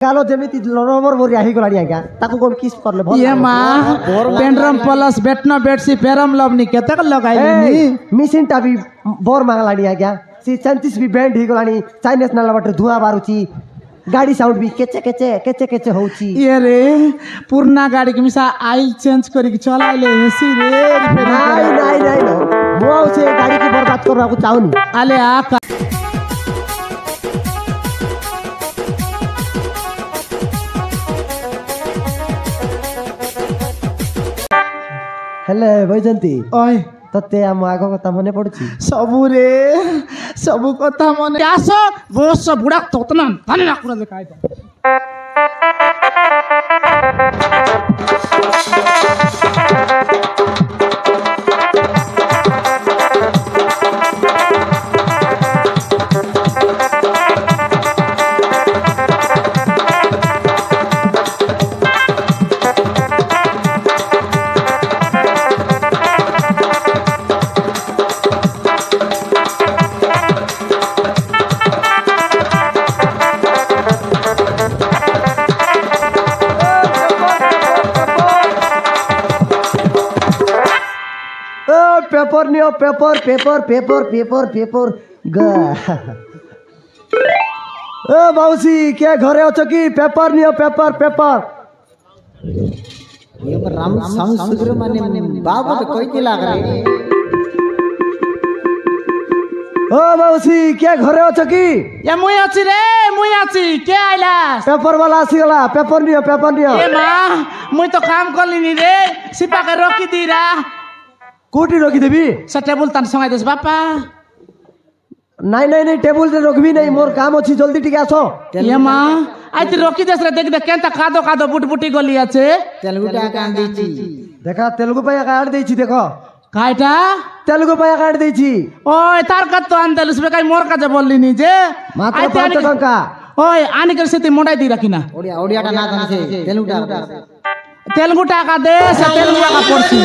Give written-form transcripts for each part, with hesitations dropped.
कालो जेमिति नरमर मोरी आही गलानी आज्ञा ताको कोन किस करले भल ये मां पेंड्रम प्लस बेटना बेटसी फेरम लवनी केतक लगाइनी मिसिन टाबी बोर मांगलानी आज्ञा सी 34 भी बैंड ही गलानी चाइनीज नाला बटर धुआ बारुची गाड़ी साउंड भी केचे केचे केचे केचे होउची ये रे पुरना गाड़ी के मिसा ऑयल चेंज करी के चलाइले हेसी रे नहीं नहीं नहीं मो से गाड़ी को बर्बाद करना को चाहूनी आले आ हेले बैजंती ओय तते आम आगो कथा मने पड़ुची सबु रे सबु कथा मने आस बोस बुढ़ा तोतना तने ना कुड़ा देखाय paper neo paper paper paper paper paper ग ओ बाउसी के घरे अछ की पेपर नियो पेपर पेपर ये राम संग सुग्र माने बाबा तो कोई दिला करे ओ बाउसी के घरे अछ की ये मुई आछि के आइला पेपर वाला आसी गला पेपर नियो ए मां मुई तो काम करली नी रे सिपा के रोकी दीरा कोटी रोकी देबी से टेबल तन संगाइ देस बापा नहीं नहीं नहीं टेबल रे रोकबी नहीं मोर काम अछि जल्दी टिके आसो ये मां आइ रोकी देस रे देख देख केंता कादो कादो बुटबुटी गली আছে तेलुगुटा काट देछि देखा तेलुगु पाया काट देछि देखो काइटा तेलुगु पाया काट देछि ओय तार कत तो आन देलस बेकाई मोर का जे बोलली नी जे मात्र 5 टका ओय आनी कर सेती मोडाई दी रखिना ओडिया ओडियाटा ना तन से तेलुगु टाका दे से तेलुगु का पड़सी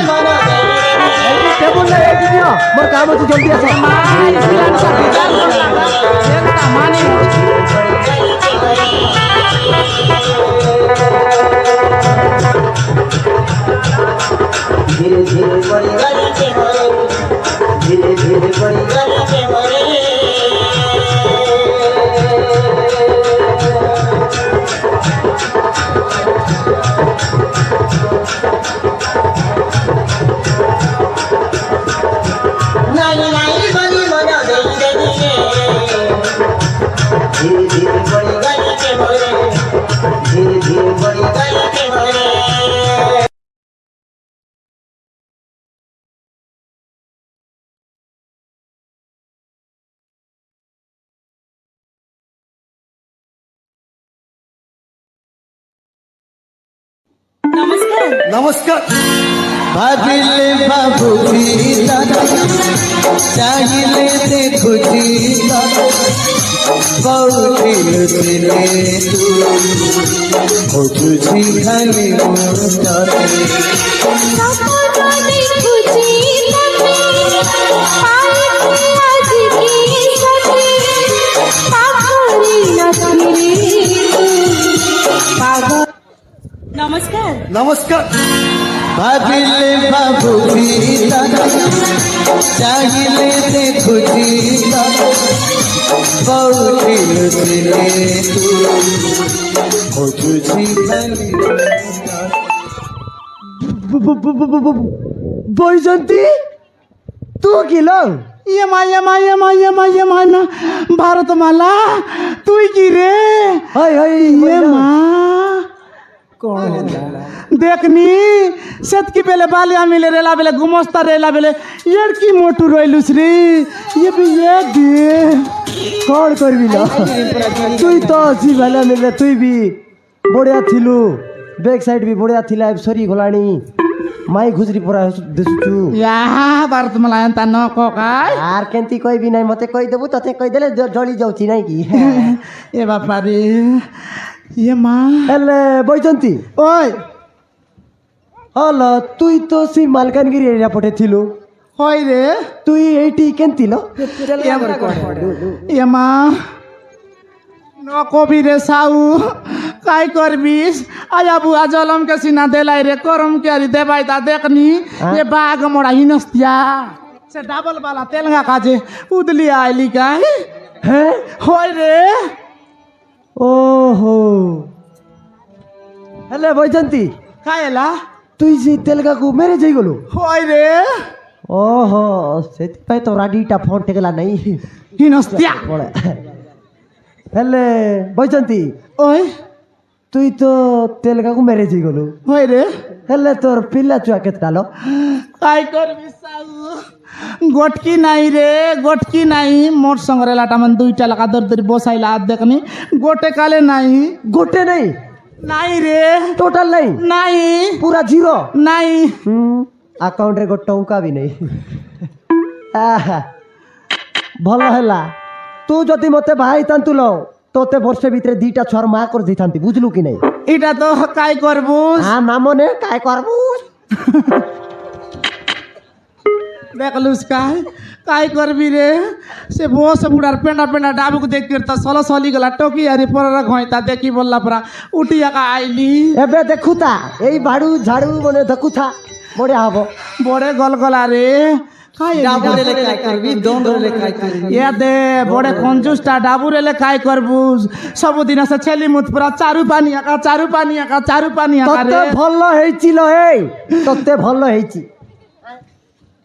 टेबल ले रेडी दियो मोर काम अछि जल्दी आसो माई सिलान सा जान लगा सेंता माने धीरे धीरे बड़ी गली के मरे धीरे धीरे बड़ी गली के मरे नहीं नहीं बनी मना दे धीरे धीरे बड़ी गली के मरे धीरे धीरे बड़ी गली के मरे नमस्कार नमस्कार भागिले बाबूजी दादा चाहिए देखुजी दादा बहुत दिले तू हो तुझी खाली मोटारे सपना देखुजी तमे आज की सती पाखरी नथरी पागल नमस्कार नमस्कार भागिले बाबूजी दादा चाहिए देखुजी दादा बहुत दिले तू हो तुझी खाली बैजंती तू किलो ये माया भारत माला तू की रे हाय हाय ये मां कौन है देखनी सेत की बेले बालिया मिले रेला बेले गुमस्ता रेला बेले यार की मोटू रोइलुस रे ये भी ये दे कौन करबी ना तुई तो जी वाला मिले तुई भी बढ़िया थिलु बैक साइड भी बढ़िया थिला सरी घोलाणी माई घुजरी परा देसुचु या भारत माला एंता न को काय यार केंती कोई भी नहीं मते कहि देबु तते कहि देले जळी जाउची नहीं की ए बापा रे ये मां एले बैजंती ओय हल तुई तो सी मालकानगिरी एरिया पटे थिलु होय रे तुई एटी केंती लो ये मां न कोबी रे साऊ काय करबिस आया बुआ जलम के सीना देलाई रे करम के अरी देबाई ता देखनी ये बाग मोड़ा हिनस्तिया से डबल वाला तेलंगा काजे उदली आइली काय हैं होय रे ओहो हेले बैजंती कायला তুই যে তেলগাকু মেরে যাই গলু होय रे ଓହୋ ସେଥିପାଇଁ ତ ରାଡିଟା ଫୋନ୍ ଟେକଲା ନାଇଁ हिनस्तिया ପଳେ ହେଲେ ବୈଜନ୍ତି ओय তুই তো তেলগাকু মেরে যাই গলু होय रे ହେଲେ ତୋର ପିଲା ଛୁଆ କେତେଟା ଲ काय करबिस साउ गोटकी नाही रे गोटकी नाही मोर संगरे लाटा मन दुईटा लगा दर दर बसाइला देखनी गोटे काले नाही ଗୋଟେ ନାଇଁ नाही रे ଟୋଟାଲ ନାଇଁ नाही ପୁରା ଜିରୋ नाही ଆକାଉଣ୍ଟରେ ଗୋଟେ ଟଙ୍କା ବି ନାହିଁ ଆହା, ଭଲ ହେଲା ତୁ ଯଦି ମୋତେ ବାହା ହେଇଥାନ୍ତୁ ଲ ତୋତେ ବର୍ଷେ ଭିତରେ ଦିଟା ଛୁଆର ମା କରିଦେଇଥାନ୍ତି ବୁଝିଲୁ କି ନାହିଁ এটা তো काय করবুস ନାମ ନେ କାଏ କରବୁ देखलुस काय करबी रे से बोस बुढ़ार पेंडा पेंडा डाबू को देख कर सलो सली गला टोकी अरे पर घइता देखी बोलला परा उठिया का आइली ଏବେ ଦେଖୁଥା ଏଇ ବାଡୁ ଝାଡୁ ମାନେ ଦେଖୁଥା ବଢିଆ ହବ बड़े गलगला रे काय ডাবুরে লে काय করবি দণ্ডরে লে काय করবি ये दे बड़े कंजूसटा डाबूरे ले काय करबुस सब दिन से छेली मुत पूरा चारू पानी आका चारू पानी आका चारू पानी आका ତତେ रे ଭଲ ହେଇଛି ଲ ଏଇ ତତେ ଭଲ ହେଇଛି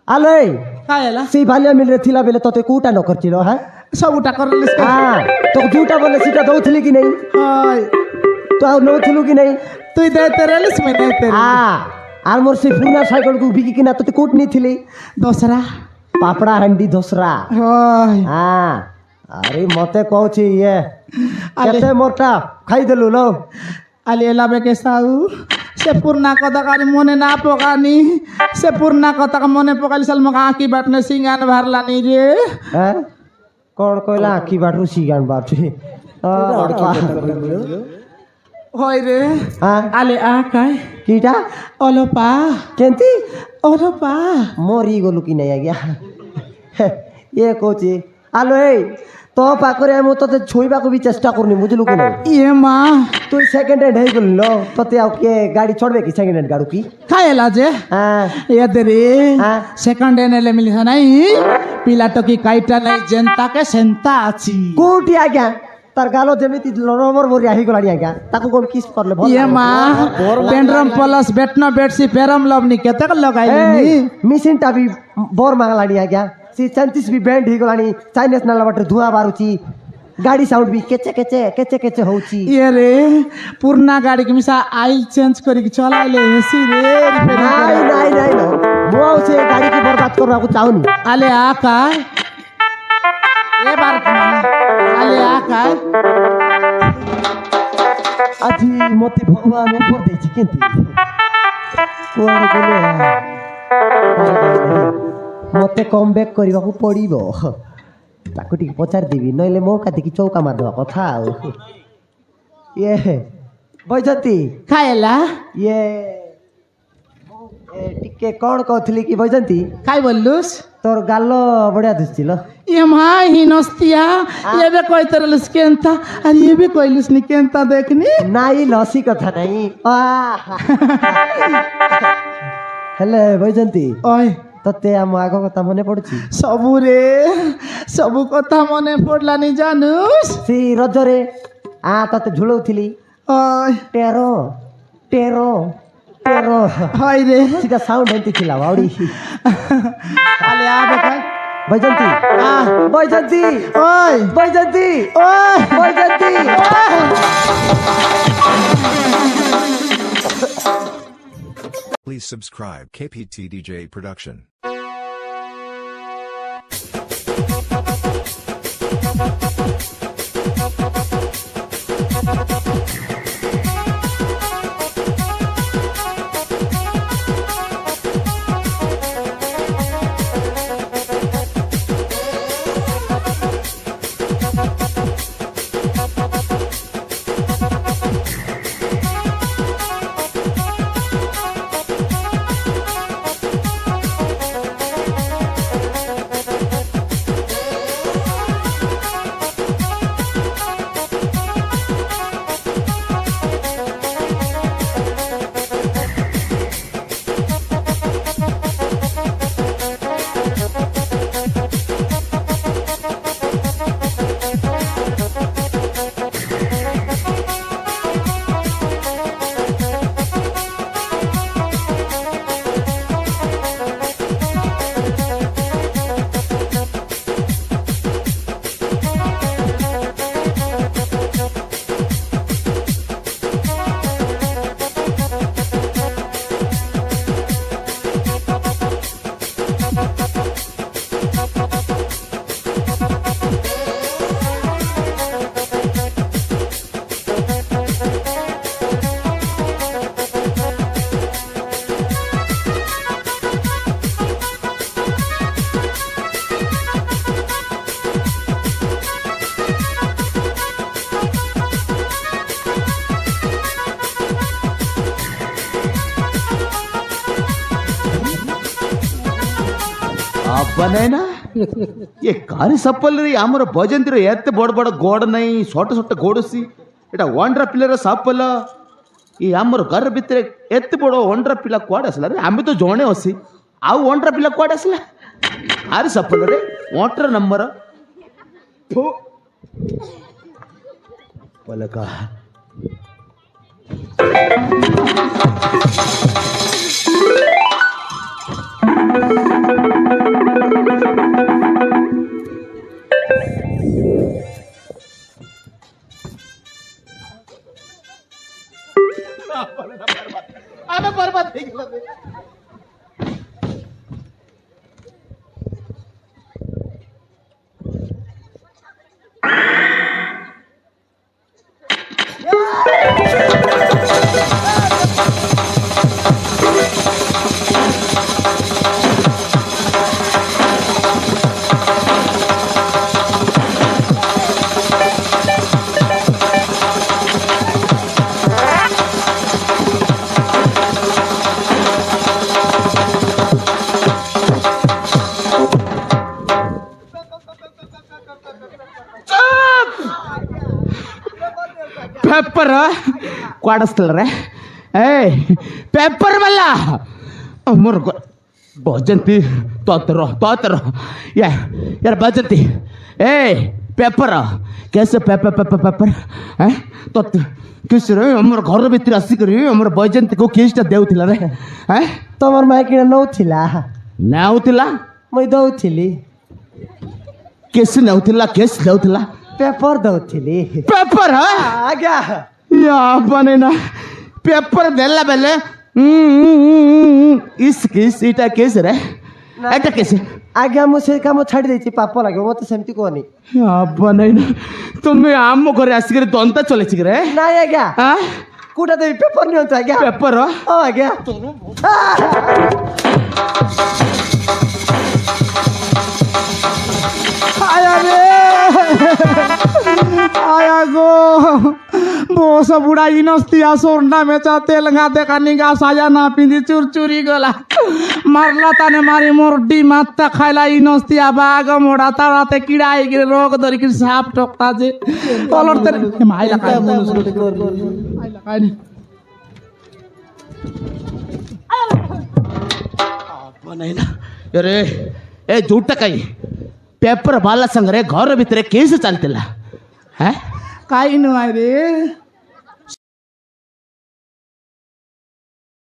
ଆଲୋ ଏଇ काय ହେଲା ସେଇ ବାଲିଆ ମିଲରେ ଥିଲା ବେଲେ ତତେ କୋଉଟା ନ କରିଛି ଲ ହଁ ସବୁଟା करलिस ହଁ ତୋ ଯୋଉଟା ବୋଲେ ସେଟା ଦଉଥିଲି କି ନାହିଁ हाय ତୁ ଆଉ ନଉଥିଲୁ କି ନାହିଁ तू दे तेरे लिस में दे तेरे আর মোর সেই পুରୁଣା ସାଇକେଲକୁ ବିକିକିନା ତତେ କୋଉଠି ନେଇଥିଲି दूसरा ପାପଡ଼ା ହାଣ୍ଡି ଦୋସରା हाय ହଁ ଆରେ ମତେ କହୁଛି ଇଏ ଆରେ। କେତେ ମୋରଟା ଖାଇଦେଲୁ ଲ Ali elabe ke sau se purna kota kari mone na pokani se purna kota ka mone pokali sal maka aki batne singan bharlani re হ্যাঁ କଣ କହିଲା ଆଖି ବାଟରୁ ସିଗାଣ ବାଟୁ hoy re হ্যাঁ ale akai କିଟା olopa କେନ୍ତି olopa ମରି ଗଲୁ କି ନାହିଁ ଆଜ୍ଞା ଇଏ କହୁଛି ଆଲୋ ଏଇ ତୋ ପାଖରେ ମୁଁ ତତେ ଛୁଇଁବାକୁ ବି ଚେଷ୍ଟା କରୁନି ବୁଝିଲୁ କି ନାହିଁ ye ma তুই সেকেন্ড হ্যান্ড হয়ে গেল তোতে আও কে গাড়ি ছড়বে কি সেকেন্ড হ্যান্ড গাড়ু কি kayela je হ্যাঁ ye dere হ্যাঁ second ene le milisa nai pila to ki kaita nai jenta ke senta achi কোটি আজ্ঞা তার গালো যেমিতি নরমর মরিয়া হয়ে গলানি আজ্ঞা তাকে কোন কিস করলে ভাল ye ma pendram plus betno betsi peram lovni kete lagailini মেশিনটা বি বর মাগলানি আজ্ঞা সে 34 বি ব্যান্ড হয়ে গলানি চাইনিজ নালা বাটে ধোঁয়া বারুচি গাড়ি সাউন্ড বি কেচে কেচে কেচে কেচে হউচি ये रे पुरना गाड़ी के मिसा आइल चेंज करके चलाइले हेसी रे নাই নাই নাই না মু আও সে গাড়ি কে বরবাদ করবাকু চাহুনি आले आका ये बार आले आका আজি মতে ভগবান উপর দেইছি কেনতি কুয়াড়ে গলে মতে কম ব্যাক କରିବାକୁ পড়িব ତାକୁ ଟିକେ ପଚାରି ଦେବି ନହେଲେ ମୌକା ଦେଖି ଚୌକା ମାରିଦେବା କଥା ଆଉ ଇଏ ବୈଜନ୍ତି खाएला ଇଏ ଟିକେ କ'ଣ କହୁଥିଲି କି ବୈଜନ୍ତି काय बोललुस ତୋର ଗାଲ ବଢ଼ିଆ ଦିଶୁଛି ଲ ये माय ही नस्तिया ये बे कोई तरलुस केंता अरे ये बे कोइलुस नि केंता देखनी ନାଇଁ ଲସି କଥା ନାହିଁ ହେଲେ ବୈଜନ୍ତି ओए ତତେ ଆମ ଆଗ କଥା ମନେ ପଡୁଛି सबु रे सबु कथा मने पड़लानी जानूस ସେଇ ରଜରେ ତତେ ଝୁଲଉଥିଲି ओए ଟେର ଟେର ଟେର हाय रे ସେଟା ସାଉଣ୍ଡ ଏମିତି ଥିଲା ବାଉଡ଼ି आले आ बे काय ବୈଜନ୍ତି ବୈଜନ୍ତି ओए ବୈଜନ୍ତି ओए ବୈଜନ୍ତି Please subscribe KPT DJ Production. बने ना ये कारी सप्पल रे आमर भजंती रे एते बड़ बड़ गोड़ नहीं छोट छोट गोड़सी एटा वंडरा पिलर सप्पल ये आमर घर भितर एते बड़ वंडरा पिला कुआड आसला रे आमे तो जणे असी आउ वंडरा पिला कुआड आसला आरे सप्पल रे वंटर नंबर थो पलका अबे बर्बाद થઈ ગયો पेपर क्वाडस्तल रे ए पेपर वाला अमर भजंती तोतर यार भजंती ए पेपर कैसे पेपर पेपर पेपर हैं तो किस रे हमर घर भीतर आसी करी हमर भजंती को केसटा देउथिला रे हैं तमर माइकिना नौथिला नाउथिला मैं दौथिली केस नाउथिला केस देउथिला पेपर दौथिली पेपर है आज्ञा या बने ना पेपर देला बेले इस केस इटा केस रे एटा केस आज्ञा मु से काम छाड़ी देछि पाप लागो मते सेमति कोनी या बने ना तुमे आम घरे आसी करे दंता चले छि रे नाय आज्ञा हां कुटा देबी पेपर नियंत आज्ञा पेपर ओ आज्ञा आया रे आया गो बोस बुढ़ा इनस्तिया सोरना में चाते लगा दे कानिगा साया ना पिंदी चुरचुरी गला मारला ताने मारी मोरडी मात्ता खाइला इनस्तिया बाग मोड़ा ताराते कीड़ाई गिरे रोग धरी कि साप टोकता जे तलर ते माइला काय आइला काय नि बने ना अरे ए झूठा कई पेपर वाला संग रे घर भीतर केस चलतिला हैं काय नु आइ रे